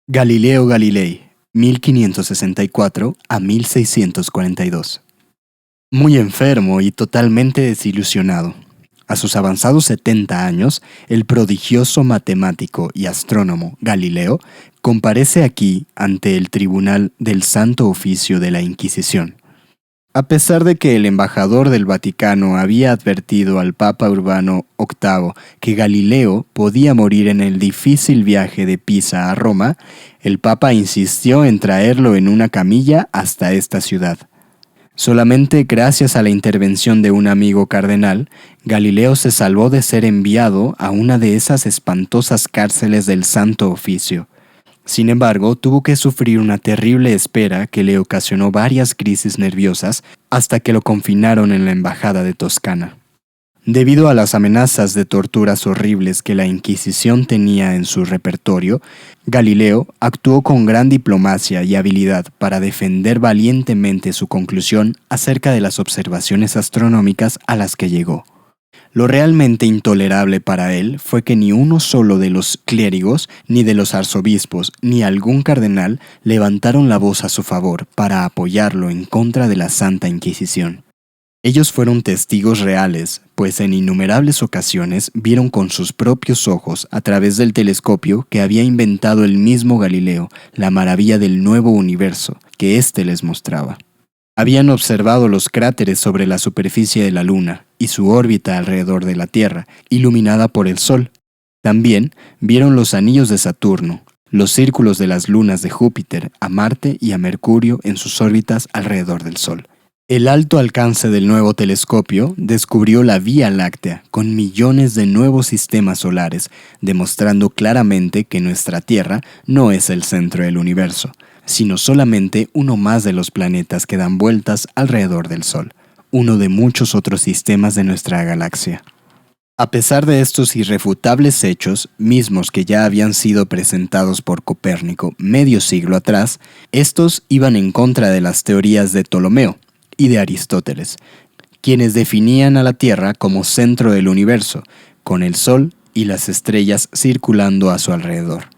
Galileo Galilei, 1564 a 1642. Muy enfermo y totalmente desilusionado. A sus avanzados 70 años, el prodigioso matemático y astrónomo Galileo comparece aquí ante el tribunal del Santo Oficio de la Inquisición. A pesar de que el embajador del Vaticano había advertido al Papa Urbano VIII que Galileo podía morir en el difícil viaje de Pisa a Roma, el Papa insistió en traerlo en una camilla hasta esta ciudad. Solamente gracias a la intervención de un amigo cardenal, Galileo se salvó de ser enviado a una de esas espantosas cárceles del Santo Oficio. Sin embargo, tuvo que sufrir una terrible espera que le ocasionó varias crisis nerviosas hasta que lo confinaron en la embajada de Toscana. Debido a las amenazas de torturas horribles que la Inquisición tenía en su repertorio, Galileo actuó con gran diplomacia y habilidad para defender valientemente su conclusión acerca de las observaciones astronómicas a las que llegó. Lo realmente intolerable para él fue que ni uno solo de los clérigos, ni de los arzobispos, ni algún cardenal levantaron la voz a su favor para apoyarlo en contra de la Santa Inquisición. Ellos fueron testigos reales, pues en innumerables ocasiones vieron con sus propios ojos, a través del telescopio que había inventado el mismo Galileo, la maravilla del nuevo universo que éste les mostraba. Habían observado los cráteres sobre la superficie de la Luna y su órbita alrededor de la Tierra, iluminada por el Sol. También vieron los anillos de Saturno, los círculos de las lunas de Júpiter, a Marte y a Mercurio en sus órbitas alrededor del Sol. El alto alcance del nuevo telescopio descubrió la Vía Láctea con millones de nuevos sistemas solares, demostrando claramente que nuestra Tierra no es el centro del universo, sino solamente uno más de los planetas que dan vueltas alrededor del Sol, uno de muchos otros sistemas de nuestra galaxia. A pesar de estos irrefutables hechos, mismos que ya habían sido presentados por Copérnico medio siglo atrás, estos iban en contra de las teorías de Ptolomeo y de Aristóteles, quienes definían a la Tierra como centro del universo, con el Sol y las estrellas circulando a su alrededor.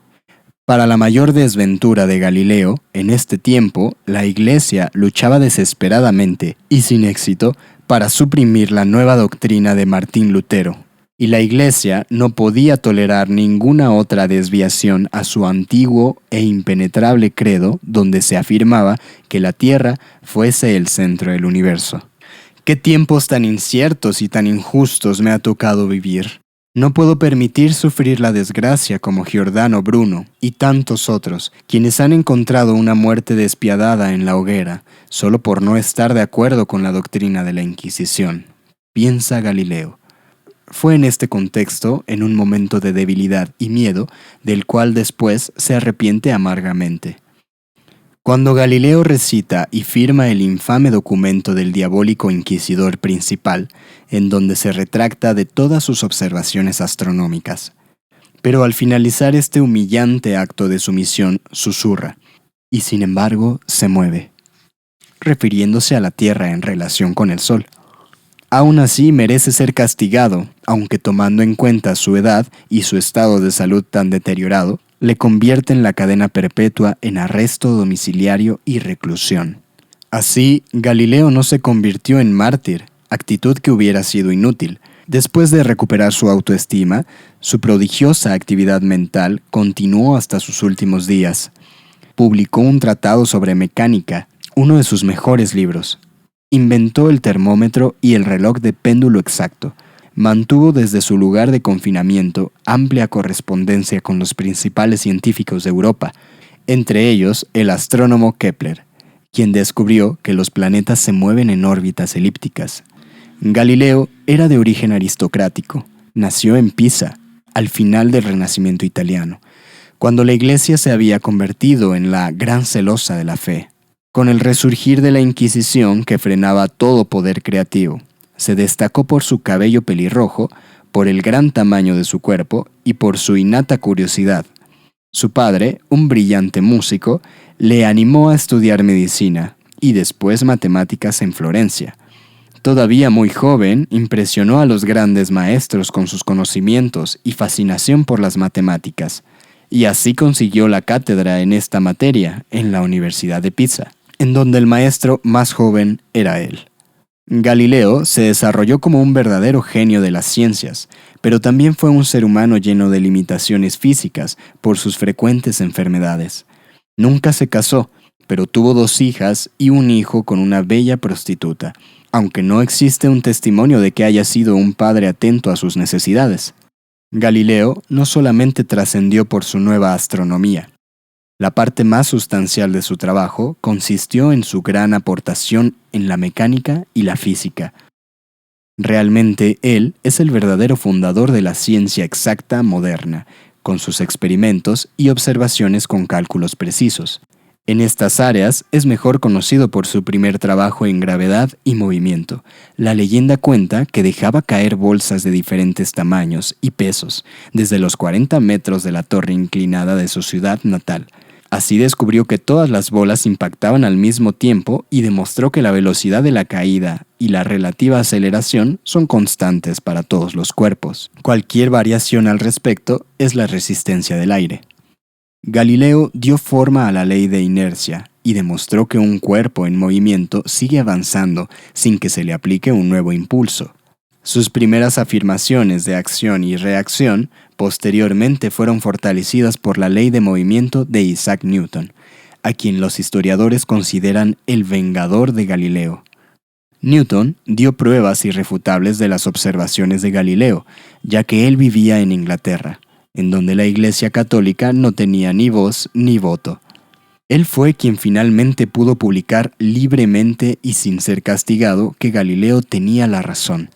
Para la mayor desventura de Galileo, en este tiempo, la Iglesia luchaba desesperadamente y sin éxito para suprimir la nueva doctrina de Martín Lutero, y la Iglesia no podía tolerar ninguna otra desviación a su antiguo e impenetrable credo donde se afirmaba que la Tierra fuese el centro del universo. ¿Qué tiempos tan inciertos y tan injustos me ha tocado vivir? No puedo permitir sufrir la desgracia como Giordano Bruno y tantos otros, quienes han encontrado una muerte despiadada en la hoguera, solo por no estar de acuerdo con la doctrina de la Inquisición. Piensa Galileo. Fue en este contexto, en un momento de debilidad y miedo, del cual después se arrepiente amargamente. Cuando Galileo recita y firma el infame documento del diabólico inquisidor principal, en donde se retracta de todas sus observaciones astronómicas. Pero al finalizar este humillante acto de sumisión, susurra, y sin embargo se mueve, refiriéndose a la Tierra en relación con el Sol. Aún así merece ser castigado, aunque tomando en cuenta su edad y su estado de salud tan deteriorado, le convierte en la cadena perpetua en arresto domiciliario y reclusión. Así, Galileo no se convirtió en mártir, actitud que hubiera sido inútil. Después de recuperar su autoestima, su prodigiosa actividad mental continuó hasta sus últimos días. Publicó un tratado sobre mecánica, uno de sus mejores libros. Inventó el termómetro y el reloj de péndulo exacto. Mantuvo desde su lugar de confinamiento amplia correspondencia con los principales científicos de Europa, entre ellos el astrónomo Kepler, quien descubrió que los planetas se mueven en órbitas elípticas. Galileo era de origen aristocrático. Nació en Pisa, al final del Renacimiento italiano, cuando la Iglesia se había convertido en la gran celosa de la fe. Con el resurgir de la Inquisición que frenaba todo poder creativo, se destacó por su cabello pelirrojo, por el gran tamaño de su cuerpo y por su innata curiosidad. Su padre, un brillante músico, le animó a estudiar medicina y después matemáticas en Florencia. Todavía muy joven, impresionó a los grandes maestros con sus conocimientos y fascinación por las matemáticas. y así consiguió la cátedra en esta materia en la Universidad de Pisa, en donde el maestro más joven era él. Galileo se desarrolló como un verdadero genio de las ciencias, pero también fue un ser humano lleno de limitaciones físicas por sus frecuentes enfermedades. Nunca se casó, pero tuvo 2 hijas y un hijo con una bella prostituta, aunque no existe un testimonio de que haya sido un padre atento a sus necesidades. Galileo no solamente trascendió por su nueva astronomía. La parte más sustancial de su trabajo consistió en su gran aportación en la mecánica y la física. Realmente él es el verdadero fundador de la ciencia exacta moderna, con sus experimentos y observaciones con cálculos precisos. En estas áreas es mejor conocido por su primer trabajo en gravedad y movimiento. La leyenda cuenta que dejaba caer bolsas de diferentes tamaños y pesos desde los 40 metros de la torre inclinada de su ciudad natal. Así descubrió que todas las bolas impactaban al mismo tiempo y demostró que la velocidad de la caída y la relativa aceleración son constantes para todos los cuerpos. Cualquier variación al respecto es la resistencia del aire. Galileo dio forma a la ley de inercia y demostró que un cuerpo en movimiento sigue avanzando sin que se le aplique un nuevo impulso. Sus primeras afirmaciones de acción y reacción posteriormente fueron fortalecidas por la ley de movimiento de Isaac Newton, a quien los historiadores consideran el vengador de Galileo. Newton dio pruebas irrefutables de las observaciones de Galileo, ya que él vivía en Inglaterra, en donde la Iglesia Católica no tenía ni voz ni voto. Él fue quien finalmente pudo publicar libremente y sin ser castigado que Galileo tenía la razón.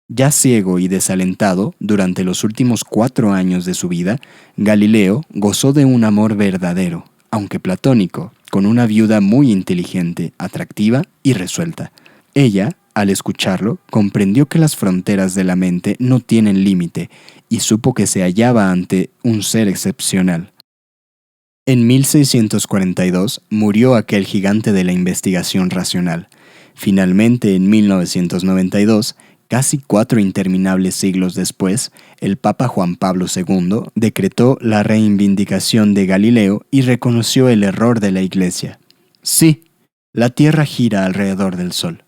Ya ciego y desalentado, durante los últimos 4 años de su vida, Galileo gozó de un amor verdadero, aunque platónico, con una viuda muy inteligente, atractiva y resuelta. Ella, al escucharlo, comprendió que las fronteras de la mente no tienen límite y supo que se hallaba ante un ser excepcional. En 1642 murió aquel gigante de la investigación racional. Finalmente, en 1992, casi 4 interminables siglos después, el Papa Juan Pablo II decretó la reivindicación de Galileo y reconoció el error de la Iglesia. Sí, la Tierra gira alrededor del Sol.